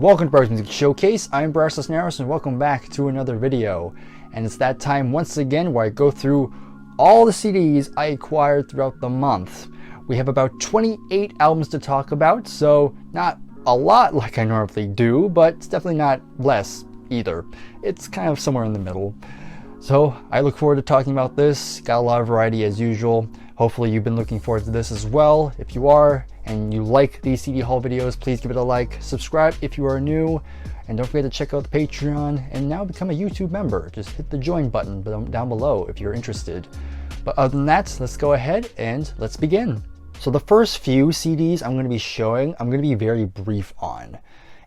Welcome to Brier's Music Showcase. I'm Bryer and welcome back to another video. And it's that time once again where I go through all the CDs I acquired throughout the month. We have about 28 albums to talk about, so not a lot like I normally do, but it's definitely not less either. It's kind of somewhere in the middle. So I look forward to talking about this. Got a lot of variety as usual. Hopefully you've been looking forward to this as well. If you are, and you like these CD haul videos, please give it a like, subscribe if you are new, and don't forget to check out the Patreon and now become a YouTube member. Just hit the join button down below if you're interested. But other than that, let's go ahead and let's begin. So the first few CDs I'm going to be showing, I'm going to be very brief on.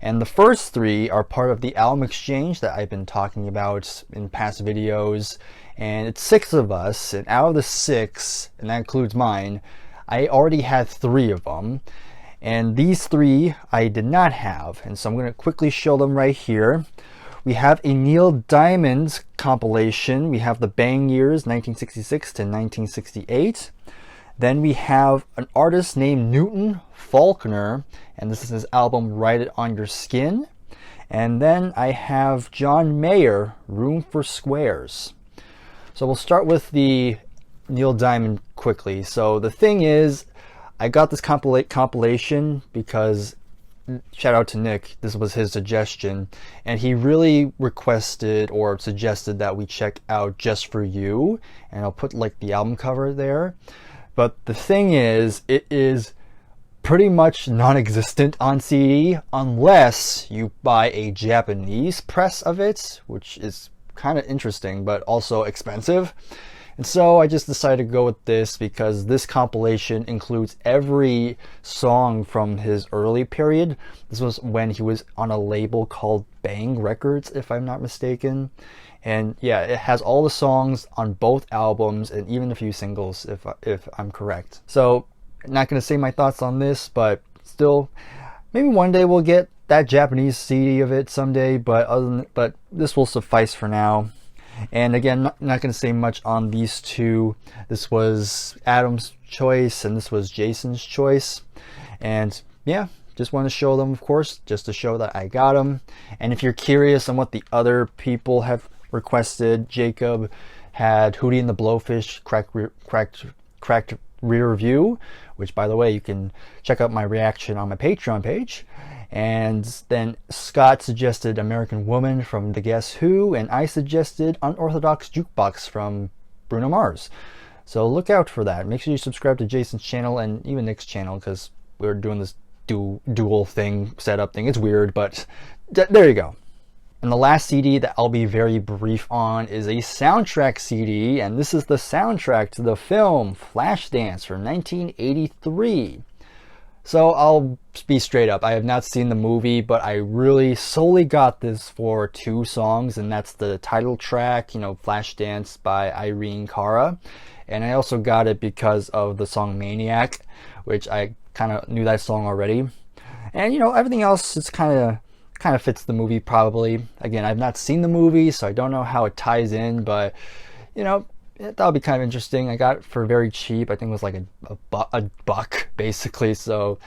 And the first three are part of the album exchange that I've been talking about in past videos. And it's 6 of us, and out of the 6, and that includes mine, I already had 3 of them, and these 3 I did not have, and so I'm going to quickly show them right here. We have a Neil Diamond compilation. We have the Bang Years 1966 to 1968. Then we have an artist named Newton Faulkner, and this is his album Write It On Your Skin. And then I have John Mayer, Room for Squares. So we'll start with the Neil Diamond quickly. So the thing is, I got this compilation because, shout out to Nick, this was his suggestion, and he really requested or suggested that we check out Just For You, and I'll put like the album cover there. But the thing is, it is pretty much non-existent on CD unless you buy a Japanese press of it, which is kind of interesting but also expensive. And so I just decided to go with this because this compilation includes every song from his early period. This was when he was on a label called Bang Records, if I'm not mistaken. And yeah, it has all the songs on both albums and even a few singles, if I'm correct. So I'm not going to say my thoughts on this, but still, maybe one day we'll get that Japanese CD of it someday, but this will suffice for now. And again, not going to say much on these two. This was Adam's choice and this was Jason's choice. And yeah, just want to show them, of course, just to show that I got them. And if you're curious on what the other people have requested, Jacob had Hootie and the Blowfish cracked rear view, which by the way, you can check out my reaction on my Patreon page. And then Scott suggested American Woman from the Guess Who, and I suggested Unorthodox Jukebox from Bruno Mars. So look out for that. Make sure you subscribe to Jason's channel and even Nick's channel, because we're doing this dual thing, setup thing. It's weird, but there you go. And the last CD that I'll be very brief on is a soundtrack CD, and this is the soundtrack to the film Flashdance from 1983. So I'll be straight up, I have not seen the movie, but I really solely got this for 2 songs, and that's the title track, you know, Flashdance by Irene Cara, and I also got it because of the song Maniac, which I kind of knew that song already. And you know, everything else is kind of fits the movie probably. Again, I've not seen the movie, so I don't know how it ties in, but you know, that'll be kind of interesting. I got it for very cheap. I think it was like a buck basically, so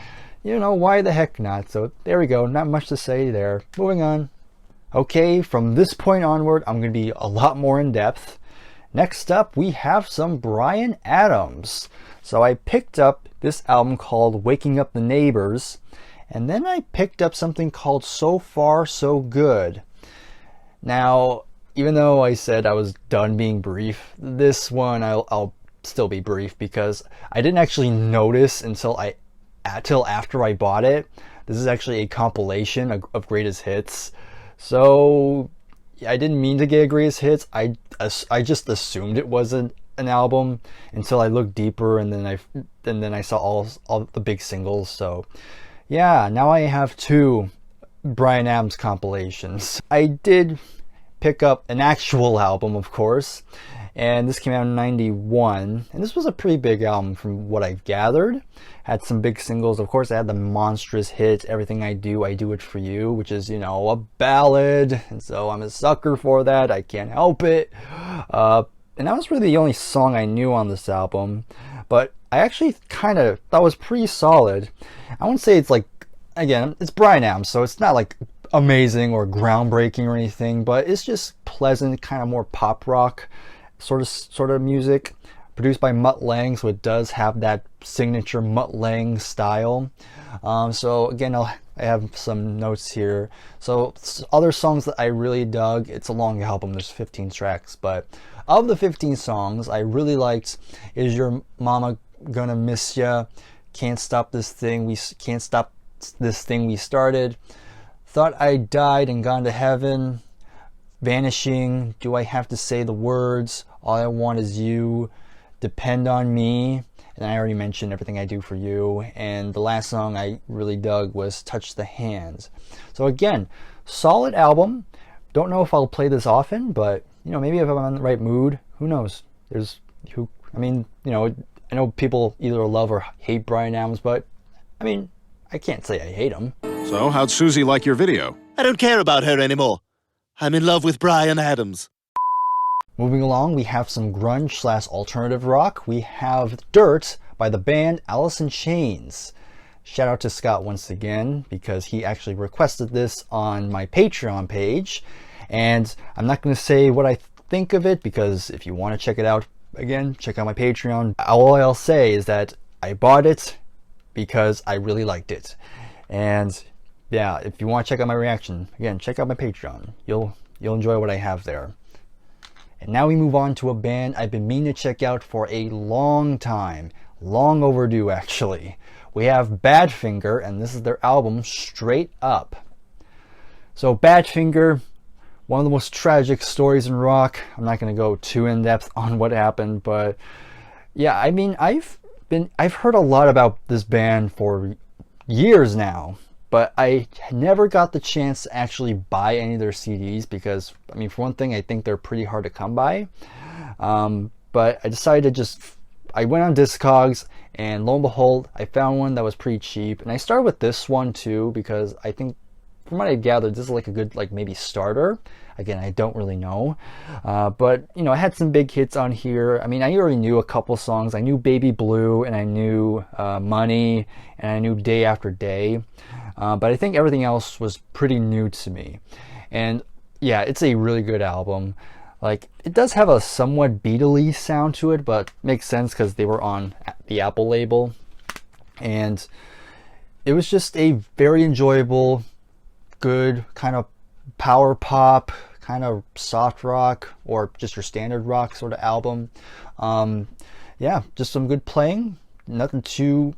you know, why the heck not? So there we go, not much to say there. Moving on. Okay, from this point onward, I'm going to be a lot more in depth. Next up, we have some Bryan Adams. So I picked up this album called Waking Up the Neighbors, and then I picked up something called So Far So Good. Now, even though I said I was done being brief, this one I'll still be brief because I didn't actually notice until after I bought it. This is actually a compilation of greatest hits. So I didn't mean to get greatest hits. I just assumed it was an album until I looked deeper, and then I saw all the big singles. So yeah, now I have 2 Bryan Adams compilations. I did pick up an actual album, of course, and this came out in 91, and this was a pretty big album from what I've gathered. Had some big singles, of course. I had the monstrous hit Everything I Do It For You, which is, you know, a ballad, and so I'm a sucker for that. I can't help it. And that was really the only song I knew on this album, but I actually kind of thought it was pretty solid. I wouldn't say it's like, again, it's Bryan Adams, so it's not like amazing or groundbreaking or anything, but it's just pleasant, kind of more pop rock sort of music, produced by Mutt Lange, so it does have that signature Mutt Lange style. So again, I have some notes here. So other songs that I really dug, it's a long album, there's 15 tracks, but of the 15 songs I really liked Is Your Mama Gonna Miss Ya, Can't Stop This Thing We Started, Thought I Died and Gone to Heaven, Vanishing, Do I Have to Say the Words, All I Want Is You, Depend on Me, and I already mentioned Everything I Do for You, and the last song I really dug was Touch the Hands. So again, solid album. Don't know if I'll play this often, but you know, maybe if I'm in the right mood, who knows? I know people either love or hate Bryan Adams, but I mean, I can't say I hate him. So how'd Susie like your video? I don't care about her anymore. I'm in love with Bryan Adams. Moving along, we have some grunge/alternative rock. We have Dirt by the band Alice in Chains. Shout out to Scott once again, because he actually requested this on my Patreon page. And I'm not going to say what I think of it, because if you want to check it out, again, check out my Patreon. All I'll say is that I bought it because I really liked it. And yeah, if you want to check out my reaction, again, check out my Patreon. You'll enjoy what I have there. And now we move on to a band I've been meaning to check out for a long time. Long overdue, actually. We have Badfinger, and this is their album, Straight Up. So Badfinger, one of the most tragic stories in rock. I'm not going to go too in depth on what happened, but yeah, I mean, I've heard a lot about this band for years now, but I never got the chance to actually buy any of their CDs because, I mean, for one thing, I think they're pretty hard to come by. But I decided to I went on Discogs, and lo and behold, I found one that was pretty cheap. And I started with this one too, because I think, from what I gathered, this is like a good, like, maybe starter. Again, I don't really know. But, you know, I had some big hits on here. I mean, I already knew a couple songs. I knew Baby Blue, and I knew Money, and I knew Day After Day. But I think everything else was pretty new to me. And yeah, it's a really good album. Like, it does have a somewhat Beatle-y sound to it, but makes sense because they were on the Apple label. And it was just a very enjoyable, good kind of power pop, kind of soft rock, or just your standard rock sort of album. Yeah, just some good playing. Nothing too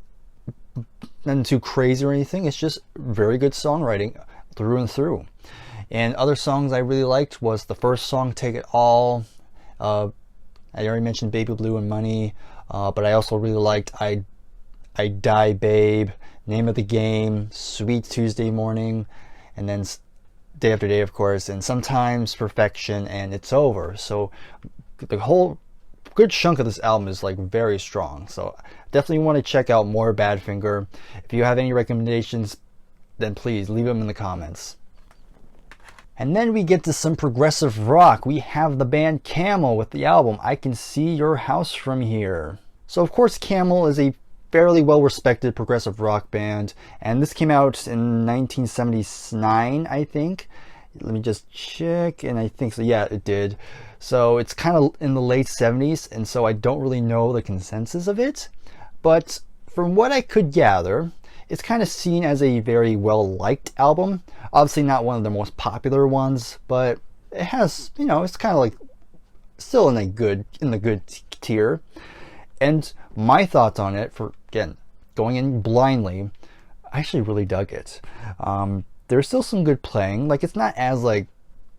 crazy or anything. It's just very good songwriting through and through. And other songs I really liked was the first song, Take It All. I already mentioned Baby Blue and Money, but I also really liked I Die Babe, Name of the Game, Sweet Tuesday Morning, and then Day After Day, of course, and Sometimes Perfection, and It's Over. So the whole good chunk of this album is like very strong. So definitely want to check out more Badfinger. If you have any recommendations, then please leave them in the comments. And then we get to some progressive rock. We have the band Camel with the album I Can See Your House From Here. So of course Camel is a fairly well-respected progressive rock band, and this came out in 1979, I think. Let me just check, and I think so. Yeah, it did. So it's kind of in the late 70s, and so I don't really know the consensus of it. But from what I could gather, it's kind of seen as a very well-liked album. Obviously not one of the most popular ones, but it has, you know, it's kind of like still in the good tier. And my thoughts on it, for again, going in blindly, I actually really dug it. There's still some good playing. Like, it's not as like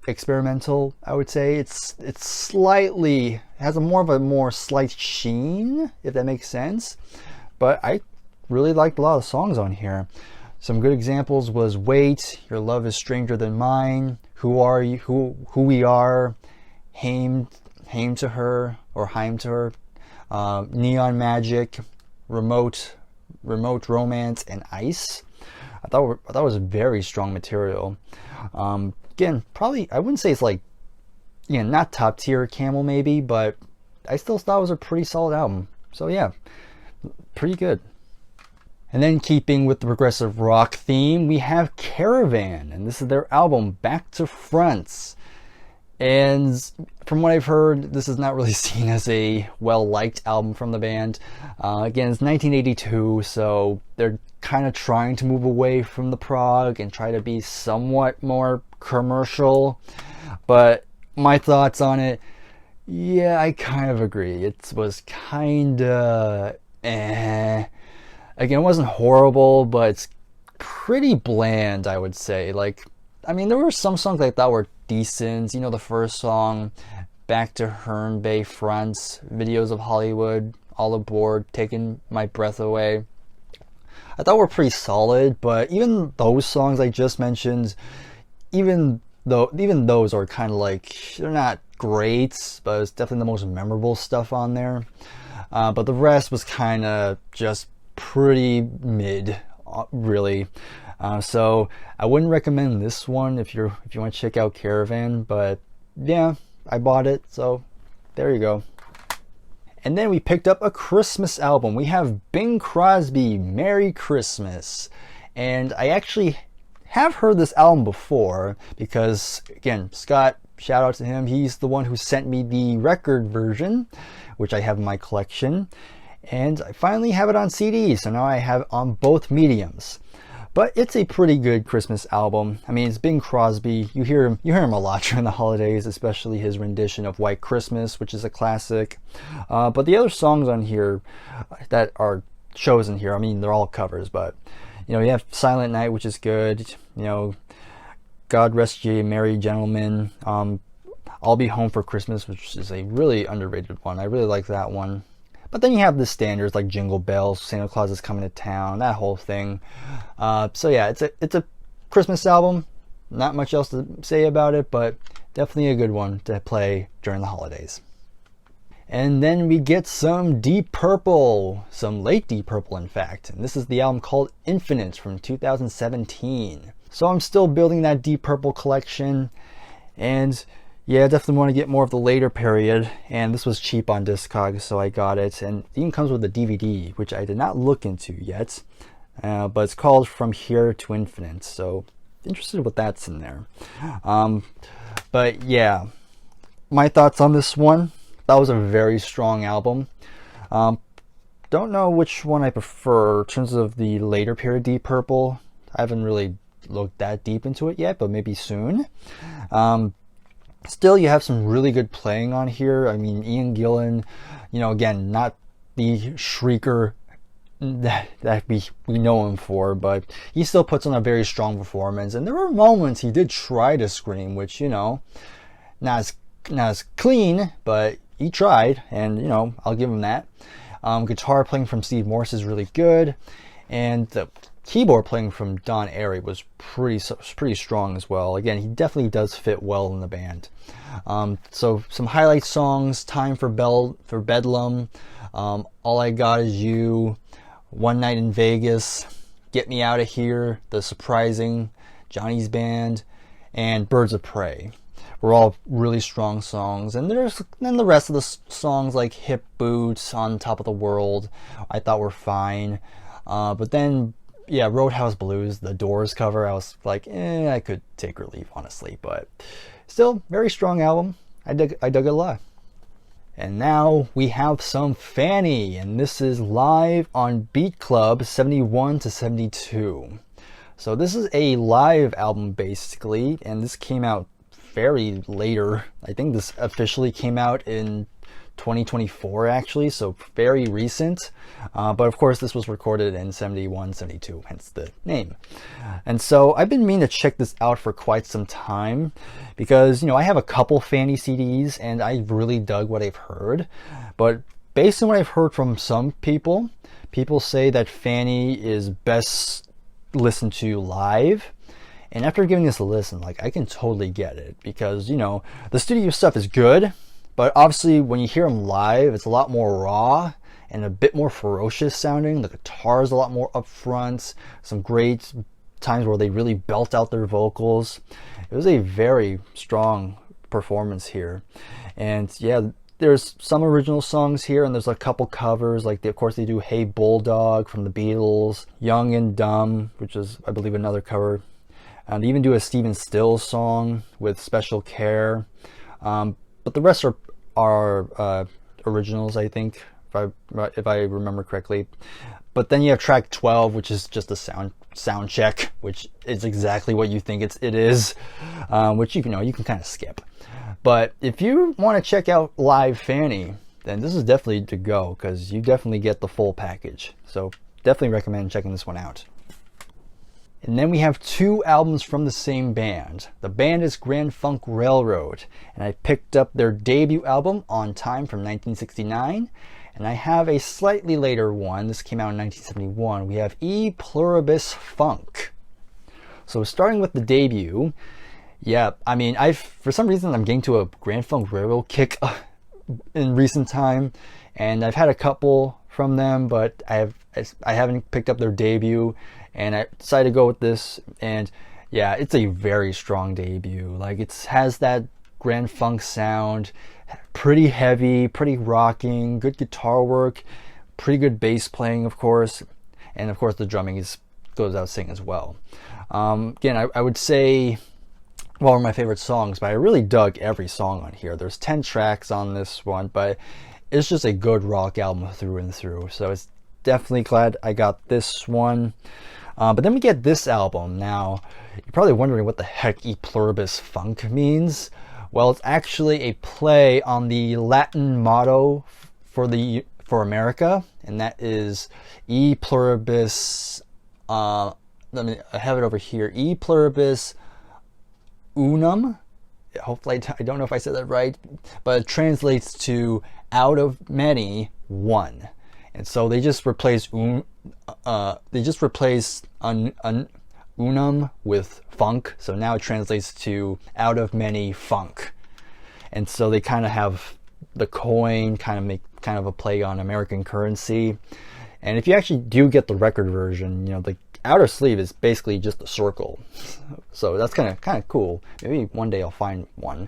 experimental, I would say. It's slightly has a more slight sheen, if that makes sense. But I really liked a lot of songs on here. Some good examples was Wait, Your Love Is Stranger Than Mine, Who Are You, Who We Are, Haim to Her, or Haim to Her, Neon Magic, Remote Romance, and Ice. I thought it was very strong material. Again, probably I wouldn't say it's like, you know, not top tier Camel maybe, but I still thought it was a pretty solid album. So yeah, pretty good. And then keeping with the progressive rock theme, we have Caravan, and this is their album, Back to Front. And from what I've heard, this is not really seen as a well-liked album from the band. Again, it's 1982, so they're kind of trying to move away from the prog and try to be somewhat more commercial. But my thoughts on it, yeah, I kind of agree. It was kind of Again, it wasn't horrible, but it's pretty bland, I would say. Like, I mean, there were some songs I thought were decent. You know, the first song, Back to Herne Bay Front, Videos of Hollywood, All Aboard, Taking My Breath Away. I thought were pretty solid, but even those songs I just mentioned, even those are kind of like, they're not great, but it's definitely the most memorable stuff on there. But the rest was kind of just pretty mid, really. So I wouldn't recommend this one if you want to check out Caravan, but yeah, I bought it, so there you go. And then we picked up a Christmas album. We have Bing Crosby, Merry Christmas. And I actually have heard this album before because, again, Scott, shout out to him. He's the one who sent me the record version, which I have in my collection. And I finally have it on CD, so now I have it on both mediums. But it's a pretty good Christmas album. I mean, it's Bing Crosby. You hear him a lot during the holidays, especially his rendition of White Christmas, which is a classic. But the other songs on here that are chosen here, I mean, they're all covers, but you know, you have Silent Night, which is good. You know, God Rest Ye Merry Gentlemen. I'll Be Home for Christmas, which is a really underrated one. I really like that one. But then you have the standards like Jingle Bells, Santa Claus is Coming to Town, that whole thing. So yeah, it's a Christmas album. Not much else to say about it, but definitely a good one to play during the holidays. And then we get some Deep Purple, some late Deep Purple in fact. And this is the album called Infinite from 2017. So I'm still building that Deep Purple collection. And yeah, I definitely want to get more of the later period, and this was cheap on Discogs, so I got it. And it even comes with a DVD, which I did not look into yet, but it's called From Here to Infinite, so interested what that's in there. But yeah, my thoughts on this one, that was a very strong album. Don't know which one I prefer in terms of the later period Deep Purple. I haven't really looked that deep into it yet, but maybe soon. Still, you have some really good playing on here. I mean, Ian Gillan, you know, again, not the shrieker that we know him for, but he still puts on a very strong performance. And there were moments he did try to scream, which, you know, not as clean, but he tried, and, you know, I'll give him that. Guitar playing from Steve Morse is really good, and the keyboard playing from Don Airey was pretty strong as well. Again, he definitely does fit well in the band. So some highlight songs: Time for Bedlam, All I Got Is You, One Night in Vegas, Get Me Out of Here, The Surprising, Johnny's Band, and Birds of Prey were all really strong songs. And then the rest of the songs like Hip Boots, On Top of the World, I thought were fine. But then, yeah, Roadhouse Blues, the Doors cover, I was like, I could take or leave, honestly. But still, very strong album. I dug it a lot. And now we have some Fanny, and this is live on Beat Club 71 to 72. So this is a live album, basically, and this came out very later. I think this officially came out in 2024 actually, so very recent, but of course this was recorded in 71, 72, hence the name. And so I've been meaning to check this out for quite some time because, you know, I have a couple Fanny CDs and I really dug what I've heard, but based on what I've heard from some people say that Fanny is best listened to live. And after giving this a listen, like, I can totally get it because, you know, the studio stuff is good, but obviously when you hear them live, it's a lot more raw and a bit more ferocious sounding. The guitar is a lot more upfront. Some great times where they really belt out their vocals. It was a very strong performance here. And yeah, there's some original songs here, and there's a couple covers. Like, of course, they do "Hey Bulldog" from the Beatles, "Young and Dumb," which is, I believe, another cover. And they even do a Stephen Stills song with "Special Care." But the rest are originals, I think, if I remember correctly. But then you have track 12, which is just a sound check, which is exactly what you think it is, which you can kind of skip. But if you want to check out live Fanny, then this is definitely to go, because you definitely get the full package. So definitely recommend checking this one out. And then we have 2 albums from the same band. The band is Grand Funk Railroad, and I picked up their debut album, On Time, from 1969. And I have a slightly later one. This came out in 1971. We have E Pluribus Funk. So starting with the debut, yeah, I mean, for some reason I'm getting to a Grand Funk Railroad kick in recent time, and I've had a couple from them, but I haven't picked up their debut, and I decided to go with this. And yeah, it's a very strong debut. Like, it has that Grand Funk sound, pretty heavy, pretty rocking, good guitar work, pretty good bass playing, of course, and of course the drumming goes without saying as well. Again, I would say one of my favorite songs, but I really dug every song on here. There's 10 tracks on this one, but it's just a good rock album through and through. So it's definitely glad I got this one. But then we get this album. Now, you're probably wondering what the heck E Pluribus Funk means. Well, it's actually a play on the Latin motto for America, and that is E Pluribus. I have it over here. E Pluribus Unum. Hopefully, I don't know if I said that right, but it translates to "out of many, one." And so they just replaced unum with funk, so now it translates to "out of many funk." And so they kind of have the coin make a play on American currency. And if you actually do get the record version, the outer sleeve is basically just a circle, so that's kind of cool. Maybe one day I'll find one.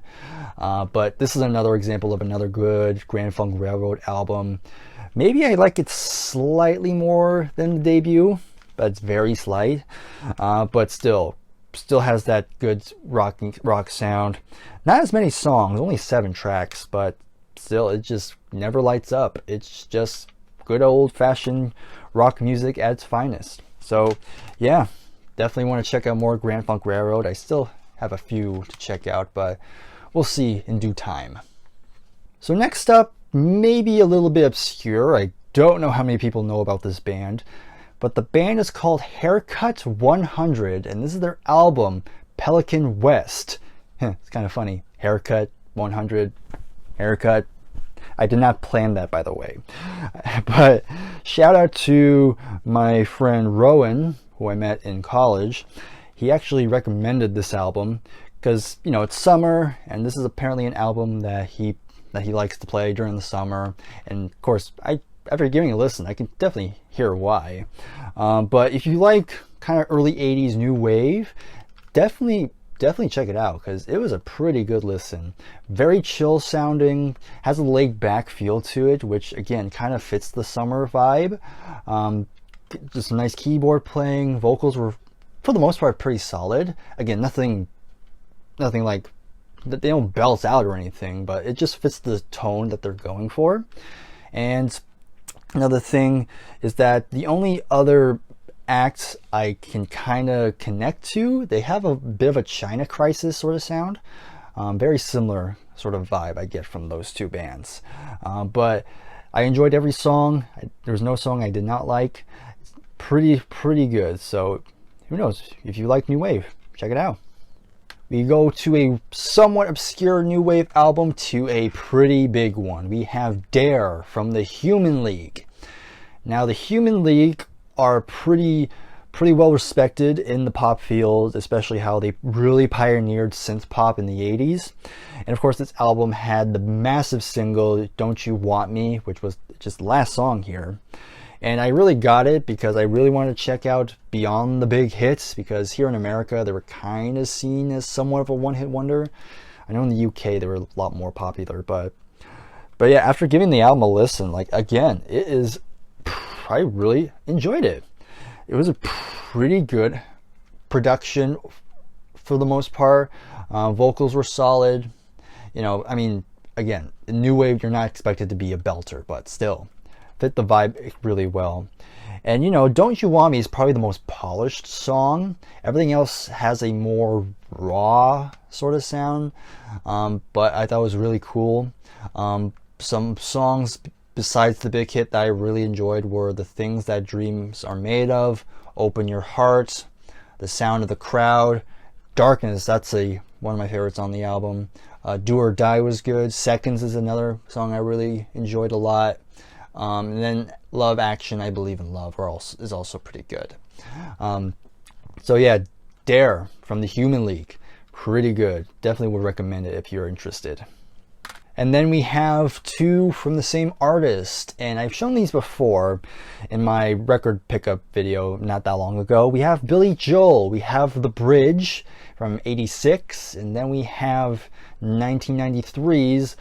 But this is another example of another good Grand Funk Railroad album. Maybe I like it slightly more than the debut, but it's very slight. But still has that good rock sound. Not as many songs, only 7 tracks, but still, it just never lights up. It's just good old-fashioned rock music at its finest. So yeah, definitely want to check out more Grand Funk Railroad. I still have a few to check out, but we'll see in due time. So next up, maybe a little bit obscure. I don't know how many people know about this band, but the band is called Haircut 100, and this is their album, Pelican West. It's kind of funny. Haircut 100, haircut. I did not plan that, by the way. But shout out to my friend Rowan, who I met in college. He actually recommended this album because, it's summer, and this is apparently an album that he likes to play during the summer. And of course, after giving it a listen, I can definitely hear why. But if you like kind of early 80s new wave, definitely check it out, because it was a pretty good listen. Very chill sounding, has a laid back feel to it, which again kind of fits the summer vibe. Just a nice keyboard playing. Vocals were for the most part pretty solid. Again, nothing like that, they don't belt out or anything, but it just fits the tone that they're going for. And another thing is that the only other acts I can kind of connect to, they have a bit of a China Crisis sort of sound. Very similar sort of vibe I get from those two bands. But I enjoyed every song. There was no song I did not like. It's pretty good. So who knows, if you like new wave, check it out. We go to a somewhat obscure new wave album to a pretty big one. We have Dare from the Human League. Now the Human League are pretty well respected in the pop field, especially how they really pioneered synth pop in the 80s. And of course, this album had the massive single Don't You Want Me, which was just the last song here. And I really got it because I really wanted to check out beyond the big hits, because here in America they were kind of seen as somewhat of a one-hit wonder. I know in the UK they were a lot more popular, but But yeah, after giving the album a listen, like again, I really enjoyed it. It was a pretty good production for the most part. Vocals were solid. You know, I mean, again, new wave, you're not expected to be a belter, but still fit the vibe really well. And you know, Don't You Want Me is probably the most polished song. Everything else has a more raw sort of sound, but I thought it was really cool. Some songs besides the big hit that I really enjoyed were The Things That Dreams Are Made Of, Open Your Heart, The Sound of the Crowd, Darkness, that's one of my favorites on the album. Do or Die was good. Seconds is another song I really enjoyed a lot. And then Love Action, I Believe in Love is also pretty good. So yeah, Dare from the Human League, pretty good. Definitely would recommend it if you're interested. And then we have two from the same artist, and I've shown these before in my record pickup video not that long ago. We have Billy Joel, we have The Bridge from '86, and then we have 1993's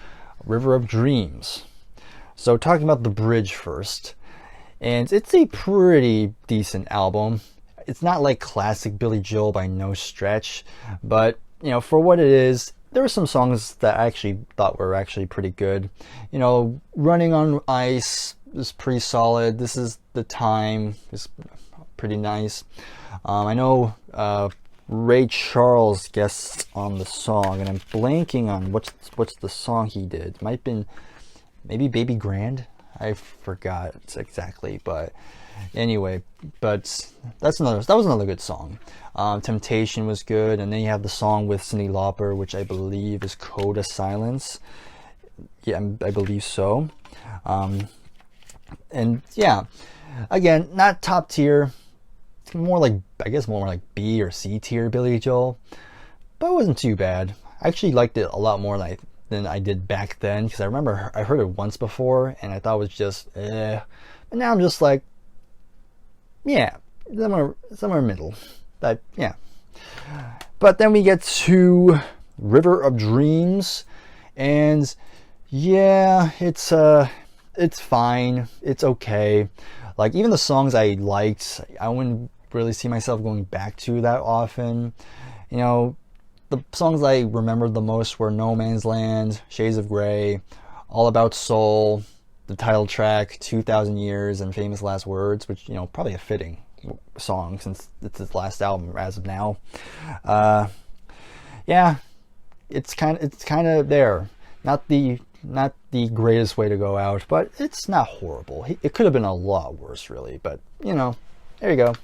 River of Dreams. So talking about The Bridge first, and it's a pretty decent album. It's not like classic Billy Joel by no stretch, but you know, for what it is, there were some songs that I actually thought were actually pretty good. You know, Running on Ice is pretty solid. This Is the Time is pretty nice. I know Ray Charles guests on the song, and I'm blanking on what's the song he did. It might have been maybe Baby Grand. I forgot exactly, but anyway, but that was another good song. Temptation was good, and then you have the song with Cyndi Lauper, which I believe is Code of Silence. Yeah, I believe so. And yeah, again, not top tier. It's more like, I guess more like B or C tier Billy Joel, but it wasn't too bad. I actually liked it a lot more than I did back then, because I remember I heard it once before and I thought it was just but now I'm just like, yeah, somewhere middle. But yeah. But then we get to River of Dreams, and yeah, it's fine. It's okay. Like, even the songs I liked, I wouldn't really see myself going back to that often. You know, the songs I remembered the most were No Man's Land, Shades of Grey, All About Soul, the title track, 2,000 Years, and Famous Last Words, which, you know, probably a fitting song since it's his last album as of now. Yeah, it's kind of there. Not the greatest way to go out, but it's not horrible. It could have been a lot worse, really, but you know, there you go.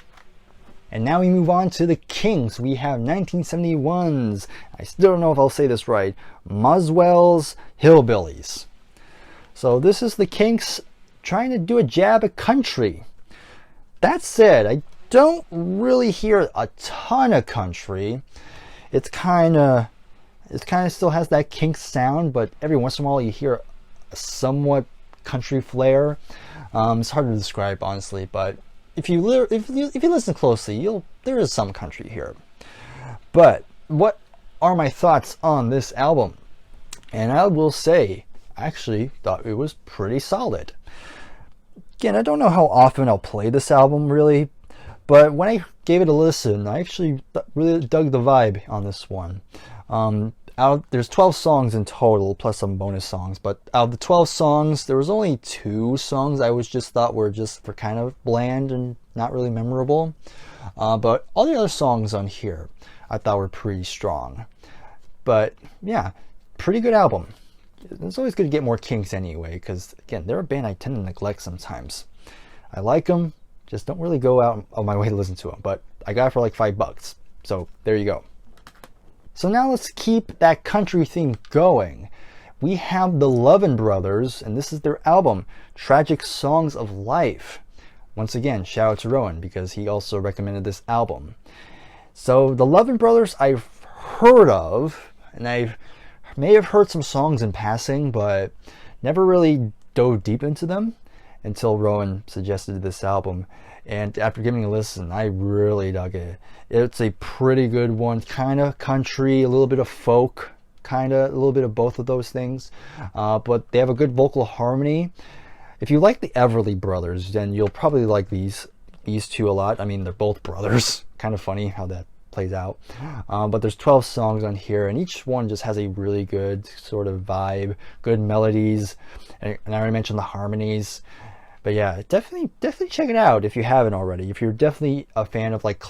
And now we move on to the Kinks. We have 1971's, I still don't know if I'll say this right, Muswell's Hillbillies. So this is the Kinks trying to do a jab at country. That said, I don't really hear a ton of country. It's kind of still has that Kinks sound, but every once in a while you hear a somewhat country flair. It's hard to describe, honestly, but if you listen closely, there is some country here. But what are my thoughts on this album? And I will say, I actually thought it was pretty solid. Again, I don't know how often I'll play this album, really, but when I gave it a listen, I actually really dug the vibe on this one. There's 12 songs in total, plus some bonus songs, but out of the 12 songs, there was only 2 songs I thought were just for kind of bland and not really memorable. But all the other songs on here I thought were pretty strong. But yeah, pretty good album. It's always good to get more Kinks anyway, because again, they're a band I tend to neglect sometimes. I like them, just don't really go out of my way to listen to them, but I got it for like $5, so there you go. So now let's keep that country theme going. We have the Lovin' Brothers, and this is their album, Tragic Songs of Life. Once again, shout out to Rowan, because he also recommended this album. So the Lovin' Brothers I've heard of, and I may have heard some songs in passing, but never really dove deep into them until Rowan suggested this album. And after giving a listen, I really dug it. It's a pretty good one, kind of country, a little bit of folk kind of a little bit of both of those things, but they have a good vocal harmony. If you like the Everly Brothers, then you'll probably like these two a lot. I mean, they're both brothers. Kind of funny how that plays out. But there's 12 songs on here, and each one just has a really good sort of vibe, good melodies, and I already mentioned the harmonies. But yeah, definitely check it out if you haven't already. If you're definitely a fan of like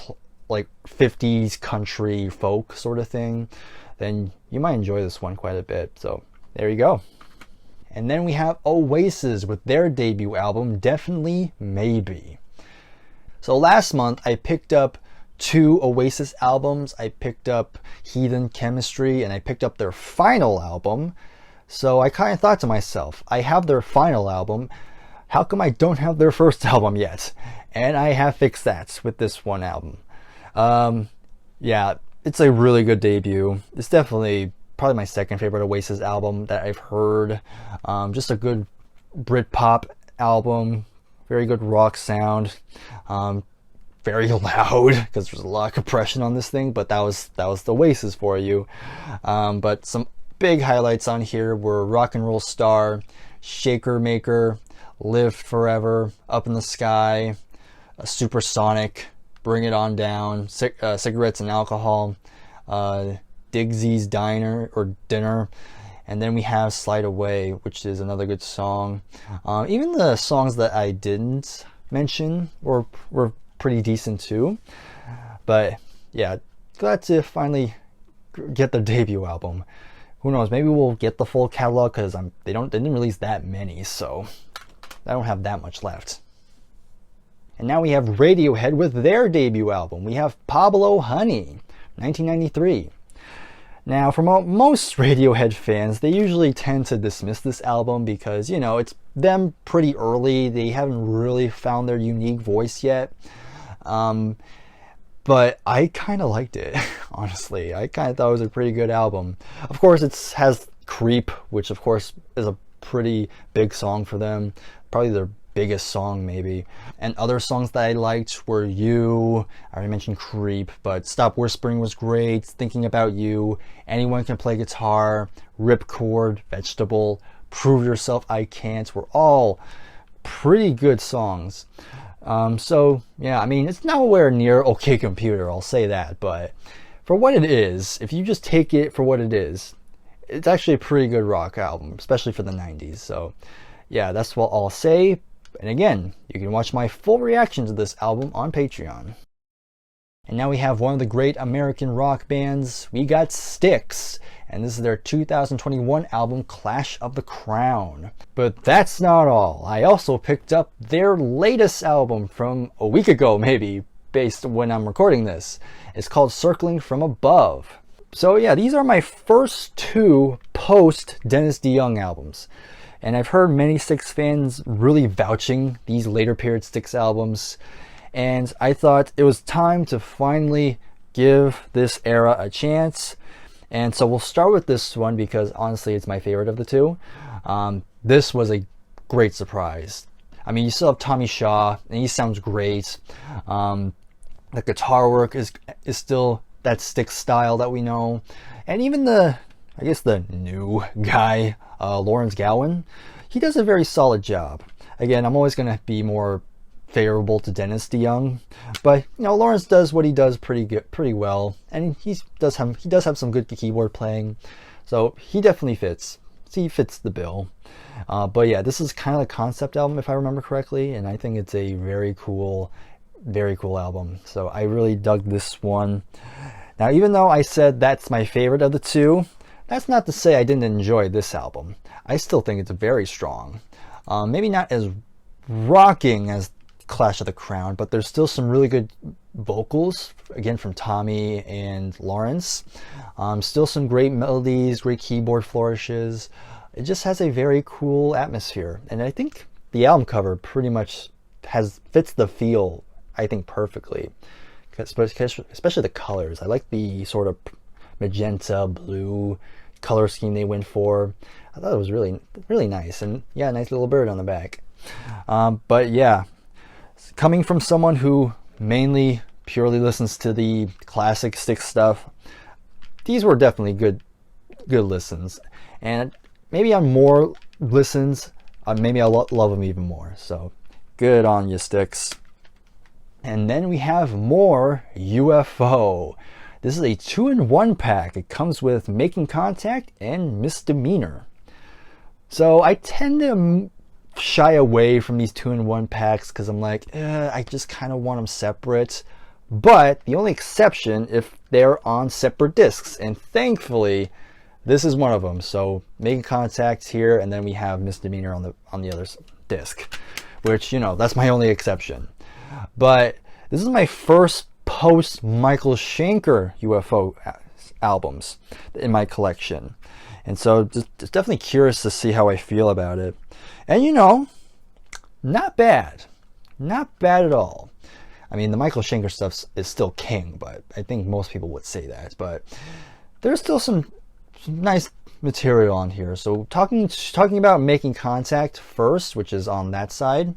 50s country folk sort of thing, then you might enjoy this one quite a bit. So there you go. And then we have Oasis with their debut album, Definitely Maybe. So last month I picked up 2 Oasis albums. I picked up Heathen Chemistry and I picked up their final album. So I kind of thought to myself, I have their final album. How come I don't have their first album yet? And I have fixed that with this one album. Yeah, it's a really good debut. It's definitely probably my second favorite Oasis album that I've heard. Just a good Britpop album, very good rock sound, very loud because there's a lot of compression on this thing, but that was the Oasis for you. But some big highlights on here were Rock and Roll Star, Shaker Maker, Live Forever, Up in the Sky, Supersonic, Bring It On Down, Cigarettes and Alcohol, Digsy's Dinner, and then we have Slide Away, which is another good song. Even the songs that I didn't mention were pretty decent too. But yeah, glad to finally get the debut album. Who knows, maybe we'll get the full catalog because they didn't release that many, so I don't have that much left. And now we have Radiohead with their debut album. We have Pablo Honey, 1993. Now, for most Radiohead fans, they usually tend to dismiss this album because, you know, it's them pretty early. They haven't really found their unique voice yet. But I kind of liked it, honestly. I kind of thought it was a pretty good album. Of course, it has Creep, which of course is a pretty big song for them. Probably their biggest song maybe. And other songs that I liked were You, I already mentioned Creep, but Stop Whispering was great, Thinking About You, Anyone Can Play Guitar, Ripcord, Vegetable, Prove Yourself, I Can't, were all pretty good songs. So yeah, I mean, it's nowhere near OK Computer, I'll say that, but for what it is, if you just take it for what it is, it's actually a pretty good rock album, especially for the 90s. So yeah, that's what I'll say. And again, you can watch my full reaction to this album on Patreon. And now we have one of the great American rock bands. We got Styx, and this is their 2021 album, Clash of the Crown. But that's not all. I also picked up their latest album from a week ago, maybe, based on when I'm recording this. It's called Circling from Above. So yeah, these are my first 2 post-Dennis DeYoung albums. And I've heard many Styx fans really vouching these later period Styx albums. And I thought it was time to finally give this era a chance. And so we'll start with this one because honestly it's my favorite of the 2. This was a great surprise. I mean, you still have Tommy Shaw and he sounds great. The guitar work is still that Styx style that we know. And even the new guy, Lawrence Gowan, he does a very solid job. Again, I'm always going to be more favorable to Dennis DeYoung, but you know, Lawrence does what he does pretty well, and he does have some good keyboard playing, so he definitely fits. He fits the bill. But yeah, this is kind of a concept album if I remember correctly, and I think it's a very cool album. So I really dug this one. Now, even though I said that's my favorite of the 2, that's not to say I didn't enjoy this album. I still think it's very strong. Maybe not as rocking as Clash of the Crown, but there's still some really good vocals, again from Tommy and Lawrence. Still some great melodies, great keyboard flourishes. It just has a very cool atmosphere, and I think the album cover pretty much fits the feel, I think, perfectly. Especially the colors. I like the sort of magenta blue color scheme they went for. I thought it was really nice, and yeah, nice little bird on the back. But yeah, coming from someone who mainly purely listens to the classic Styx stuff, these were definitely good listens. And maybe on more listens, maybe I'll love them even more. So good on you, Sticks. And then we have more UFO. This is a 2-in-1 pack. It comes with Making Contact and Misdemeanor. So I tend to shy away from these 2-in-1 packs because I'm like, I just kind of want them separate. But the only exception if they're on separate discs, and thankfully this is one of them. So Making Contact here, and then we have Misdemeanor on the other disc, which, you know, that's my only exception. But this is my first post Michael Schenker UFO albums in my collection, and so just definitely curious to see how I feel about it. And you know, not bad at all. I mean, the Michael Schenker stuff is still king, but I think most people would say that. But there's still some nice material on here. So talking about Making Contact first, which is on that side,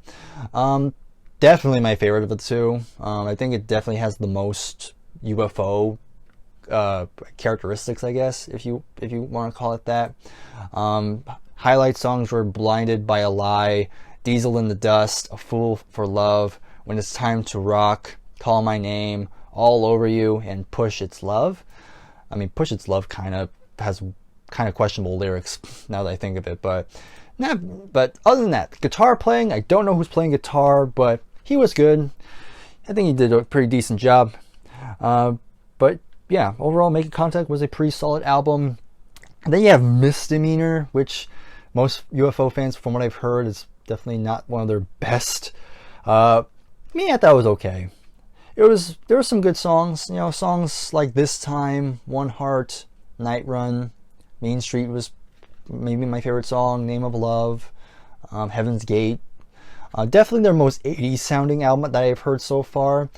definitely my favorite of the two. I think it definitely has the most UFO characteristics, I guess, if you want to call it that. Highlight songs were Blinded by a Lie, Diesel in the Dust, A Fool for Love, When It's Time to Rock, Call My Name, All Over You, and Push It's Love. I mean, Push It's Love kind of has questionable lyrics now that I think of it, but other than that, guitar playing, I don't know who's playing guitar, but he was good. I think he did a pretty decent job. But yeah, overall, Making Contact was a pretty solid album. And then you have Misdemeanor, which most UFO fans, from what I've heard, is definitely not one of their best. I thought it was okay. There were some good songs. You know, songs like This Time, One Heart, Night Run, Main Street was maybe my favorite song, Name of Love, Heaven's Gate. Definitely their most 80s sounding album that I've heard so far.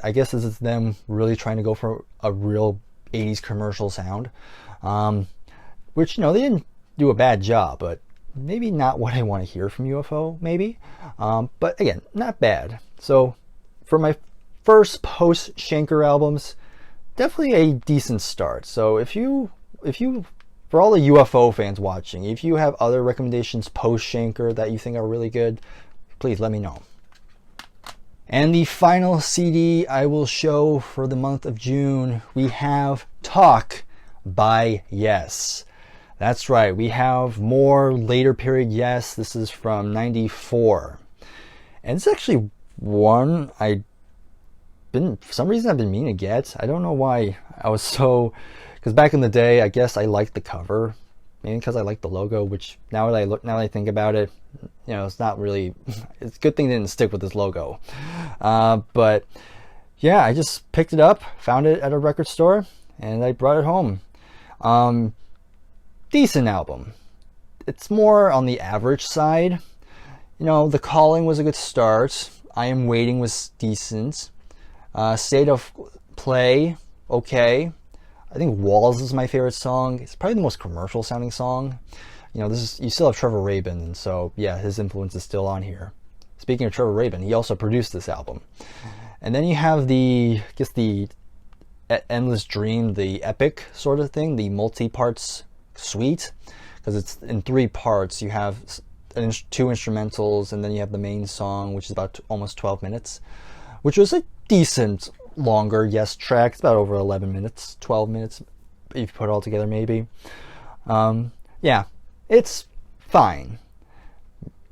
I guess this is them really trying to go for a real 80s commercial sound. Which, you know, they didn't do a bad job, but maybe not what I want to hear from UFO, maybe. But again, not bad. So for my first post-Schenker albums, definitely a decent start. So if you for all the UFO fans watching, if you have other recommendations post-Schenker that you think are really good, please let me know. And the final CD I will show for the month of June, we have Talk by Yes. That's right, we have more later period Yes. This is from '94. And it's actually one for some reason I've been meaning to get. I don't know why I was so... Because back in the day, I guess I liked the cover, maybe because I liked the logo. Which now that I think about it, you know, it's not really. It's a good thing they didn't stick with this logo. But yeah, I just picked it up, found it at a record store, and I brought it home. Decent album. It's more on the average side. You know, The Calling was a good start. I Am Waiting was decent. State of Play, okay. I think Walls is my favorite song. It's probably the most commercial sounding song. You know, you still have Trevor Rabin, and so yeah, his influence is still on here. Speaking of Trevor Rabin, he also produced this album. And then you have the Endless Dream, the epic sort of thing, the multi-parts suite, because it's in 3 parts. You have 2 instrumentals, and then you have the main song, which is about almost 12 minutes, which was a decent longer Yes track. It's about over 11 minutes, 12 minutes if you put it all together, maybe. Yeah, it's fine.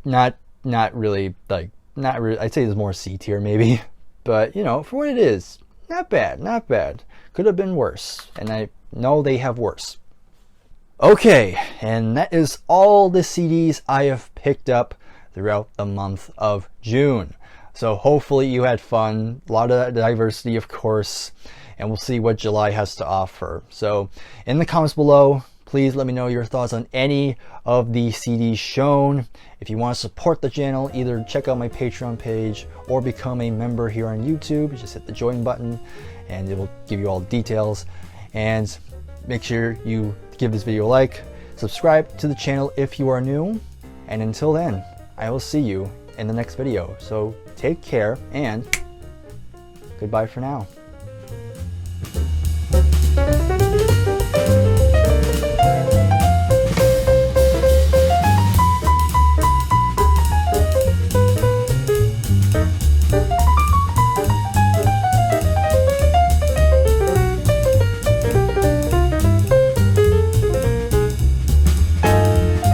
Not really. I'd say it's more C tier maybe, but you know, for what it is, not bad. Could have been worse, and I know they have worse. Okay, and that is all the CDs I have picked up throughout the month of June. So hopefully you had fun, a lot of diversity, of course, and we'll see what July has to offer. So in the comments below, please let me know your thoughts on any of the CDs shown. If you want to support the channel, either check out my Patreon page or become a member here on YouTube. Just hit the join button and it will give you all the details. And make sure you give this video a like, subscribe to the channel if you are new, and until then, I will see you in the next video. So take care and goodbye for now.